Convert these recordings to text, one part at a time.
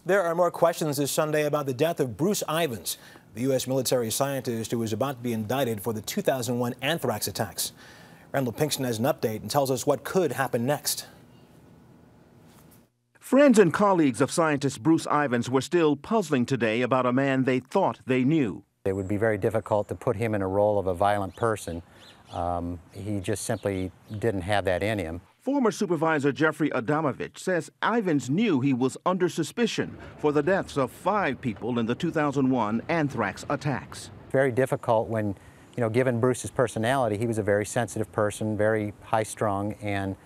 There are more questions this Sunday about the death of Bruce Ivins, the U.S. military scientist who was about to be indicted for the 2001 Anthrax attacks. Randall Pinkston has an update and tells us what could happen next. Friends and colleagues of scientist Bruce Ivins were still puzzling today about a man they thought they knew. It would be very difficult to put him in a role of a violent person. He just simply didn't have that in him. Former Supervisor Jeffrey Adamovich says Ivins knew he was under suspicion for the deaths of 5 people in the 2001 Anthrax attacks. Very difficult when, given Bruce's personality, he was a very sensitive person, very high-strung, and,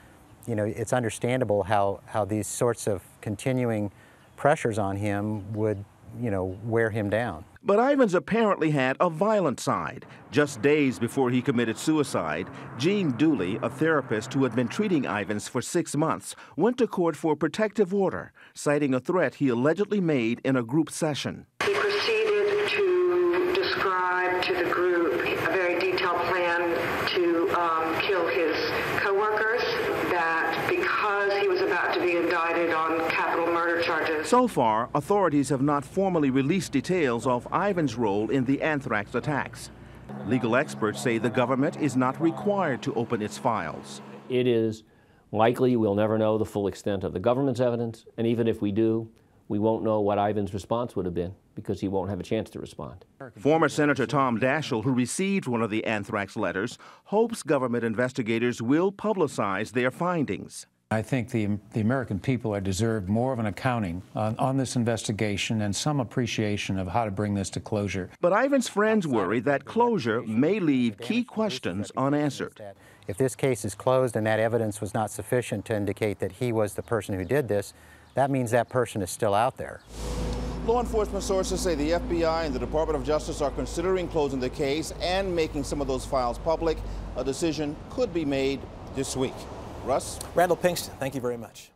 it's understandable how these sorts of continuing pressures on him would, wear him down. But Ivins apparently had a violent side. Just days before he committed suicide, Jean Dooley, a therapist who had been treating Ivins for 6 months, went to court for protective order, citing a threat he allegedly made in a group session. He proceeded to describe to the group a very detailed plan to kill his coworkers, that because he was about to be indicted on capital murder charges. So far, authorities have not formally released details of Ivins' role in the Anthrax attacks. Legal experts say the government is not required to open its files. It is likely we'll never know the full extent of the government's evidence, and even if we do, we won't know what Ivins' response would have been, because he won't have a chance to respond. Former Senator Tom Daschle, who received one of the Anthrax letters, hopes government investigators will publicize their findings. I think the American people are deserved more of an accounting on this investigation and some appreciation of how to bring this to closure. But Ivins' friends worry that closure may leave key questions unanswered. If this case is closed and that evidence was not sufficient to indicate that he was the person who did this, that means that person is still out there. Law enforcement sources say the FBI and the Department of Justice are considering closing the case and making some of those files public. A decision could be made this week. Russ? Randall Pinkston, thank you very much.